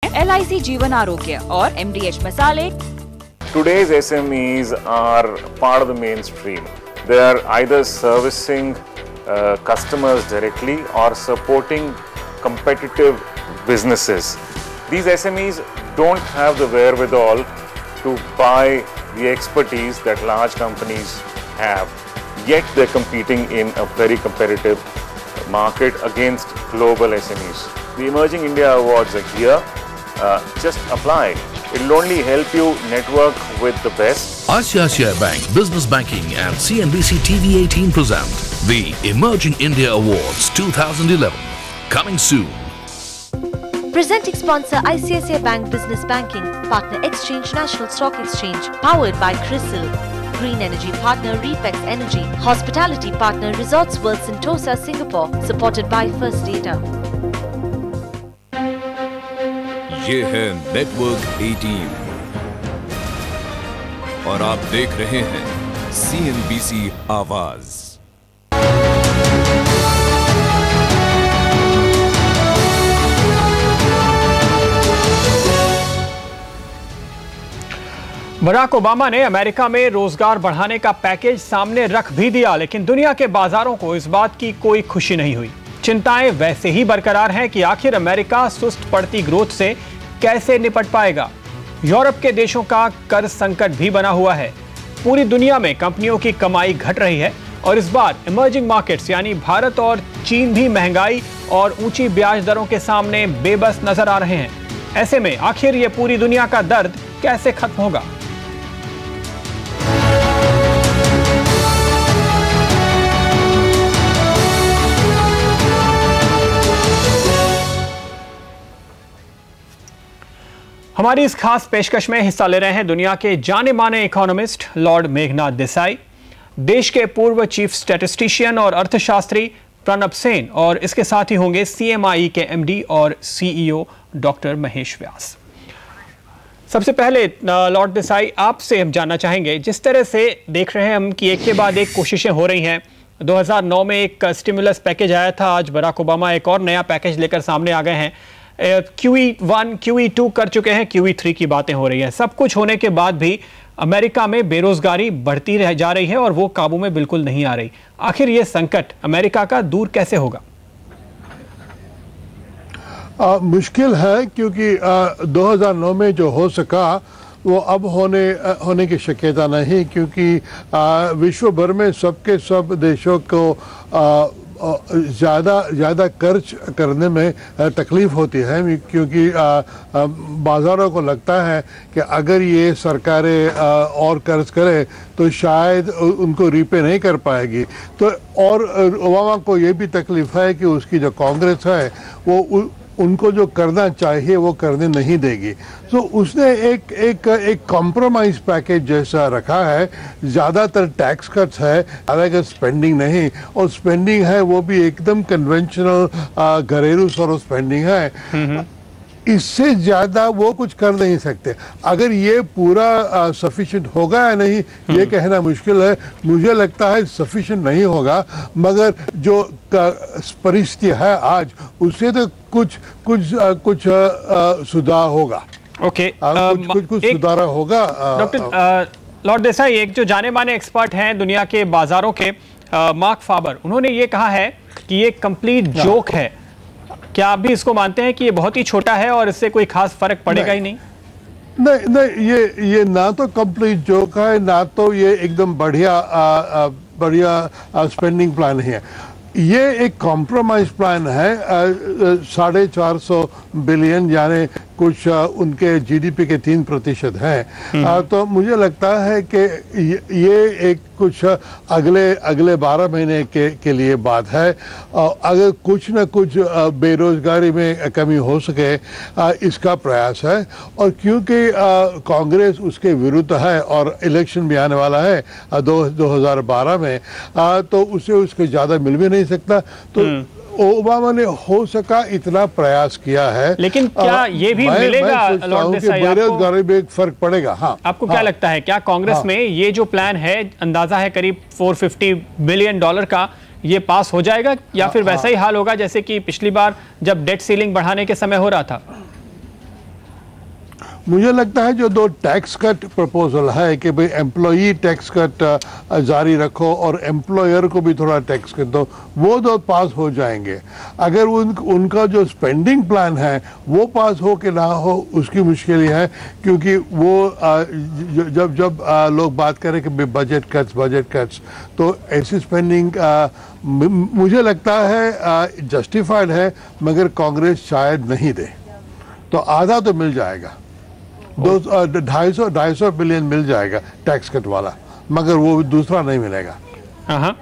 LIC जीवन आरोग्य और MDH मसाले। Today's SMEs are part of the mainstream. They are either servicing customers directly or supporting competitive businesses. These SMEs don't have the wherewithal to buy the expertise that large companies have, yet they're competing in a very competitive market against global SMEs. The Emerging India Awards are here. Just apply. It will only help you network with the best. ICICI Bank Business Banking and CNBC TV18 present the Emerging India Awards 2011. Coming soon. Presenting sponsor ICICI Bank Business Banking, partner Exchange National Stock Exchange, powered by CRISIL. Green energy partner Repex Energy, hospitality partner Resorts World Sentosa Singapore, supported by First Data. ये है network 18 और आप देख रहे हैं CNBC आवाज। Barack Obama ने America में रोजगार बढ़ाने का पैकेज सामने रख भी दिया, लेकिन दुनिया के बाजारों को इस बात की कोई खुशी नहीं हुई। चिंताएं वैसे ही बरकरार हैं कि आखिर अमेरिका सुस्त पड़ती ग्रोथ से कैसे निपट पाएगा। यूरोप के देशों का कर्ज संकट भी बना हुआ है। पूरी दुनिया में कंपनियों की कमाई घट रही है और इस बार इमर्जिंग मार्केट्स यानी भारत और चीन भी महंगाई और ऊंची ब्याज दरों के सामने बेबस नजर आ रहे हैं। ऐसे में आखिर ये पूरी दुनिया का दर्द कैसे खत्म होगा? हमारी इस खास पेशकश में हिस्सा ले रहे हैं दुनिया के जाने माने इकोनॉमिस्ट लॉर्ड मेघनाथ देसाई, देश के पूर्व चीफ स्टैटिस्टिशियन और अर्थशास्त्री प्रणब सेन और इसके साथ ही होंगे CMI के MD और CEO डॉक्टर महेश व्यास। सबसे पहले लॉर्ड देसाई, आपसे हम जानना चाहेंगे, जिस तरह से देख रहे हैं हम कि एक के बाद एक कोशिशें हो रही हैं। 2009 में एक स्टिमुलस पैकेज आया था, आज बराक ओबामा एक और नया पैकेज लेकर सामने आ गए हैं। QE1 QE2 कर चुके हैं, QE3 की बातें हो रही है। सब कुछ होने के बाद भी अमेरिका में बेरोजगारी बढ़ती रह जा रही है और वो काबू में बिल्कुल नहीं आ रही। आखिर ये संकट अमेरिका का दूर कैसे होगा? मुश्किल है, क्योंकि 2009 में जो हो सका वो अब होने की शक्यता नहीं, क्योंकि विश्व भर में सबके सब देशों को ज़्यादा कर्ज करने में तकलीफ़ होती है, क्योंकि बाज़ारों को लगता है कि अगर ये सरकारें और कर्ज करें तो शायद उनको रीपे नहीं कर पाएगी। तो और ओबामा को ये भी तकलीफ़ है कि उसकी जो कांग्रेस है वो उनको जो करना चाहिए वो करने नहीं देगी। तो उसने एक कॉम्प्रोमाइज पैकेज जैसा रखा है। ज़्यादातर टैक्स कट्स है, ज़्यादा स्पेंडिंग नहीं, और स्पेंडिंग है वो भी एकदम कन्वेंशनल घरेलू सौर स्पेंडिंग है। इससे ज़्यादा वो कुछ कर नहीं सकते। अगर ये पूरा सफिशिएंट होगा या नहीं ये कहना मुश्किल है। मुझे लगता है सफिशिएंट नहीं होगा, मगर जो परिस्थिति है आज उससे तो कुछ सुधार होगा। ओके, कुछ सुधार होगा। डॉक्टर लॉर्ड देसाई, एक जो जाने माने एक्सपर्ट हैं दुनिया के बाजारों के, मार्क फाबर, उन्होंने ये कहा है कि ये कंप्लीट जोक है। क्या आप भी इसको मानते हैं कि ये बहुत ही छोटा है और इससे कोई खास फर्क पड़ेगा ही नहीं? नहीं, ये ना तो कंप्लीट जोक है, ना तो ये एकदम बढ़िया स्पेंडिंग प्लान है। ये एक कॉम्प्रोमाइज प्लान है। 450 बिलियन यानी कुछ उनके GDP के 3% है। तो मुझे लगता है कि ये एक कुछ अगले 12 महीने के लिए बात है। अगर कुछ न कुछ बेरोजगारी में कमी हो सके इसका प्रयास है। और क्योंकि कांग्रेस उसके विरुद्ध है और इलेक्शन भी आने वाला है 2012 में, तो उसे उसके ज़्यादा मिल भी नहीं सकता। तो ओबामा ने हो सका इतना प्रयास किया है, लेकिन क्या ये भी मिलेगा लॉर्ड देसाई? बेरोजगारी में फर्क पड़ेगा। हाँ, आपको क्या लगता है, क्या कांग्रेस में ये जो प्लान है, अंदाजा है करीब $450 बिलियन का, ये पास हो जाएगा या फिर वैसा ही हाल होगा जैसे कि पिछली बार जब डेट सीलिंग बढ़ाने के समय हो रहा था? मुझे लगता है जो 2 टैक्स कट प्रपोजल है कि भाई एम्प्लॉई टैक्स कट जारी रखो और एम्प्लॉयर को भी थोड़ा टैक्स कट दो, वो 2 पास हो जाएंगे। अगर उनका जो स्पेंडिंग प्लान है वो पास हो कि ना हो उसकी मुश्किल है, क्योंकि वो जब लोग बात करें कि बजट कट्स तो ऐसी स्पेंडिंग मुझे लगता है जस्टिफाइड है, मगर कांग्रेस शायद नहीं दे, तो आधा तो मिल जाएगा, 250 बिलियन मिल जाएगा टैक्स कट वाला, मगर वो दूसरा नहीं मिलेगा। हाँ,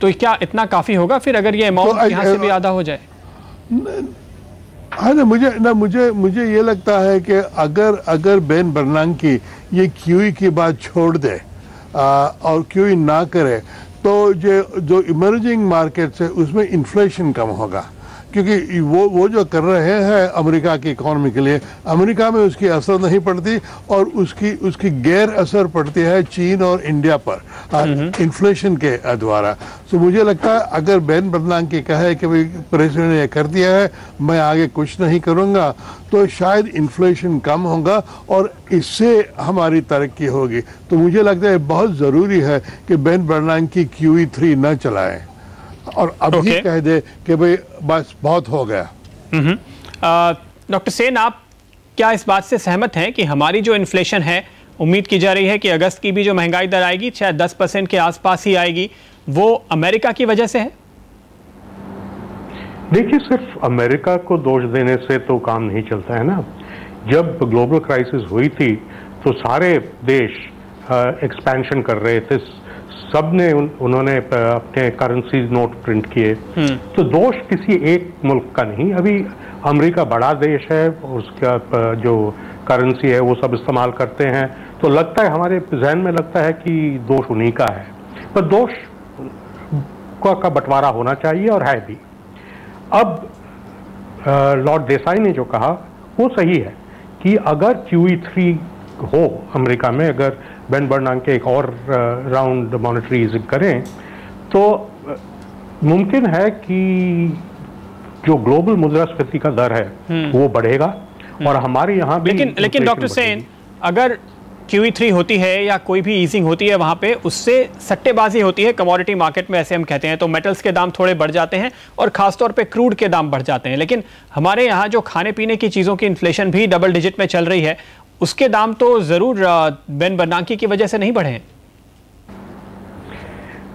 तो क्या इतना काफी होगा फिर अगर ये अमाउंट तो यहाँ से भी आधा हो जाए? हाँ ना, मुझे ये लगता है कि अगर बेन बर्नांकी ये क्यूई की बात छोड़ दे और क्यूई ना करे तो जो इमर्जिंग मार्केट्स है उसमें इन्फ्लेशन कम होगा, क्योंकि वो जो कर रहे हैं अमेरिका की इकोनॉमी के लिए, अमेरिका में उसकी असर नहीं पड़ती और उसकी गैर असर पड़ती है चीन और इंडिया पर इन्फ्लेशन के द्वारा। तो मुझे लगता है अगर बेन बर्नांकी कहे कि भाई प्रेसिडेंट ने कर दिया है, मैं आगे कुछ नहीं करूंगा, तो शायद इन्फ्लेशन कम होगा और इससे हमारी तरक्की होगी। तो मुझे लगता है बहुत ज़रूरी है कि बेन बर्नांकी QE3 न चलाएं और अभी कह दे कि भाई बस बहुत हो गया। डॉक्टर सेन, आप क्या इस बात से सहमत हैं कि हमारी जो इन्फ्लेशन है, उम्मीद की जा रही है कि अगस्त की भी जो महंगाई दर आएगी शायद 10% के आसपास ही आएगी, वो अमेरिका की वजह से है? देखिए, सिर्फ अमेरिका को दोष देने से तो काम नहीं चलता है ना। जब ग्लोबल क्राइसिस हुई थी तो सारे देश एक्सपेंशन कर रहे थे, सब ने उन्होंने अपने करेंसी नोट प्रिंट किए, तो दोष किसी एक मुल्क का नहीं। अभी अमेरिका बड़ा देश है, उसका जो करेंसी है वो सब इस्तेमाल करते हैं, तो लगता है हमारे जहन में लगता है कि दोष उन्हीं का है, पर दोष का बंटवारा होना चाहिए और है भी। अब लॉर्ड देसाई ने जो कहा वो सही है कि अगर QE3 हो अमेरिका में, अगर बेन बर्नांकी एक और राउंड मॉनेटरी ईजिंग करें, तो मुमकिन है कि जो ग्लोबल मुद्रास्फीति का दर है वो बढ़ेगा और हमारे यहाँ भी। लेकिन डॉक्टर सेन, अगर QE3 होती है या कोई भी ईजिंग होती है, वहां पे उससे सट्टेबाजी होती है कमोडिटी मार्केट में, ऐसे हम कहते हैं, तो मेटल्स के दाम थोड़े बढ़ जाते हैं और खासतौर पे क्रूड के दाम बढ़ जाते हैं। लेकिन हमारे यहाँ जो खाने पीने की चीज़ों की इन्फ्लेशन भी डबल डिजिट में चल रही है, उसके दाम तो जरूर बेन बर्नांकी की वजह से नहीं बढ़े हैं।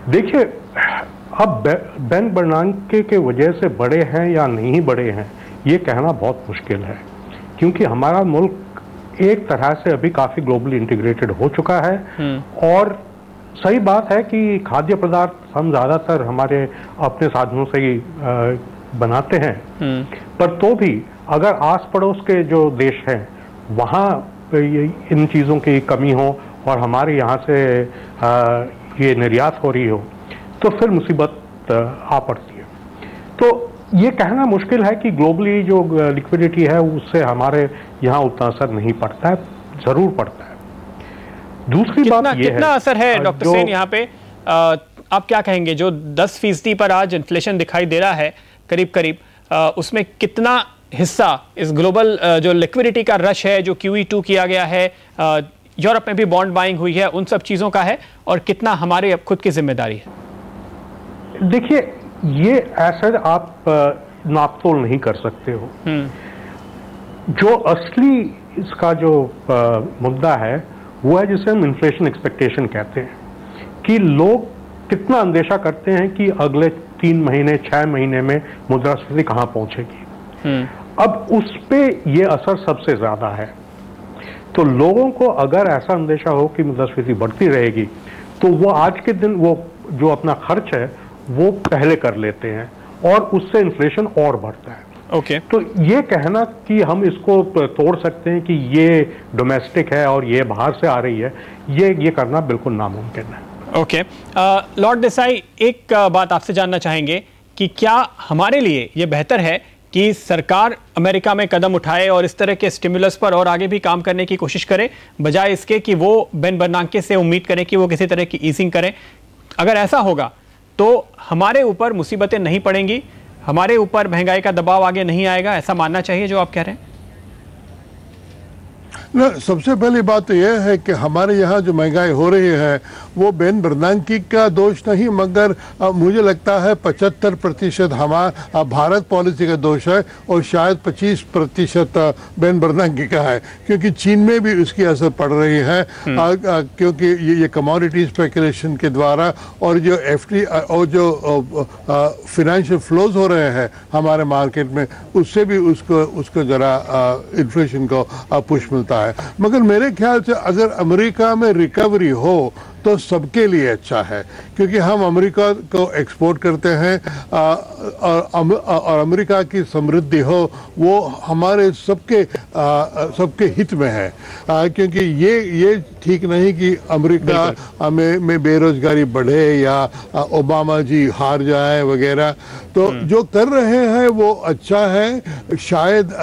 देखिए, अब बेन बर्नांकी के वजह से बढ़े हैं या नहीं बढ़े हैं ये कहना बहुत मुश्किल है, क्योंकि हमारा मुल्क एक तरह से अभी काफी ग्लोबली इंटीग्रेटेड हो चुका है। और सही बात है कि खाद्य पदार्थ हम ज्यादातर हमारे अपने साधनों से ही बनाते हैं, पर तो भी अगर आस पड़ोस के जो देश हैं वहाँ इन चीज़ों की कमी हो और हमारे यहाँ से ये निर्यात हो रही हो, तो फिर मुसीबत आ पड़ती है। तो ये कहना मुश्किल है कि ग्लोबली जो लिक्विडिटी है उससे हमारे यहाँ उतना असर नहीं पड़ता है, जरूर पड़ता है। दूसरी बात ये है, कितना असर है डॉक्टर सेन यहाँ पे? आप क्या कहेंगे, जो 10% पर आज इन्फ्लेशन दिखाई दे रहा है करीब करीब, उसमें कितना हिस्सा इस ग्लोबल जो लिक्विडिटी का रश है, जो QE2 किया गया है, यूरोप में भी बॉन्ड बाइंग हुई है, उन सब चीज़ों का है, और कितना हमारे अब खुद की जिम्मेदारी है? देखिए, ये ऐसा आप नापतोल नहीं कर सकते हो। जो असली इसका जो मुद्दा है वो है जिसे हम इन्फ्लेशन एक्सपेक्टेशन कहते हैं, कि लोग कितना अंदेशा करते हैं कि अगले 3 महीने 6 महीने में मुद्रास्फीति कहाँ पहुंचेगी। अब उस पे ये असर सबसे ज्यादा है। तो लोगों को अगर ऐसा अंदेशा हो कि मुद्रास्फीति बढ़ती रहेगी, तो वो आज के दिन वो जो अपना खर्च है वो पहले कर लेते हैं और उससे इन्फ्लेशन और बढ़ता है। तो ये कहना कि हम इसको तोड़ सकते हैं कि ये डोमेस्टिक है और ये बाहर से आ रही है, ये करना बिल्कुल नामुमकिन है। लॉर्ड देसाई, एक बात आपसे जानना चाहेंगे कि क्या हमारे लिए ये बेहतर है कि सरकार अमेरिका में कदम उठाए और इस तरह के स्टिमुलस पर और आगे भी काम करने की कोशिश करे, बजाय इसके कि वो बेन बर्नांकी से उम्मीद करें कि वो किसी तरह की ईजिंग करें? अगर ऐसा होगा तो हमारे ऊपर मुसीबतें नहीं पड़ेंगी, हमारे ऊपर महंगाई का दबाव आगे नहीं आएगा, ऐसा मानना चाहिए जो आप कह रहे हैं? ना, सबसे पहली बात तो यह है कि हमारे यहाँ जो महंगाई हो रही है वो बेन बर्नांकी का दोष नहीं, मगर मुझे लगता है 75% हमारा भारत पॉलिसी का दोष है और शायद 25% बेन बर्नांकी का है, क्योंकि चीन में भी उसकी असर पड़ रही है। क्योंकि ये कमोडिटी स्पेकुलेशन के द्वारा और जो एफडी और जो फिनेंशियल फ्लोज हो रहे हैं हमारे मार्केट में, उससे भी उसको जरा इन्फ्लेशन को पुश मिलता है। मगर मेरे ख्याल से अगर अमेरिका में रिकवरी हो तो सबके लिए अच्छा है, क्योंकि हम अमेरिका को एक्सपोर्ट करते हैं और अमेरिका की समृद्धि हो वो हमारे सबके हित में है। क्योंकि ये ठीक नहीं कि अमेरिका में बेरोजगारी बढ़े या ओबामा जी हार जाए वगैरह। तो जो कर रहे हैं वो अच्छा है, शायद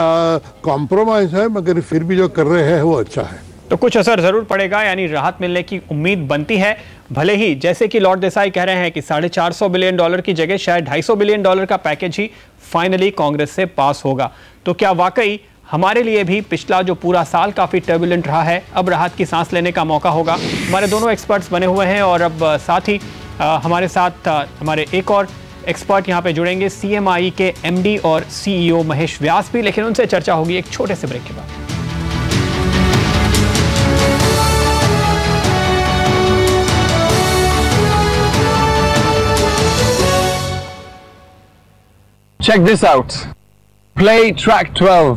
कॉम्प्रोमाइज है, मगर फिर भी जो कर रहे हैं वो अच्छा है। तो कुछ असर जरूर पड़ेगा, यानी राहत मिलने की उम्मीद बनती है। भले ही जैसे कि लॉर्ड देसाई कह रहे हैं कि $450 बिलियन की जगह शायद $250 बिलियन का पैकेज ही फाइनली कांग्रेस से पास होगा। तो क्या वाकई हमारे लिए भी पिछला जो पूरा साल काफी टर्बुलेंट रहा है, अब राहत की सांस लेने का मौका होगा? हमारे दोनों एक्सपर्ट्स बने हुए हैं और अब साथ ही हमारे साथ हमारे एक और एक्सपर्ट यहाँ पे जुड़ेंगे, CMI के MD और CEO महेश व्यास भी, लेकिन उनसे चर्चा होगी एक छोटे से ब्रेक के बाद। Check this out. Play track 12.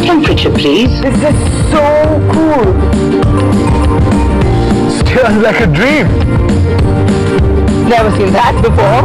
Temperature, please. This is so cool. Still like a dream. Never seen that before.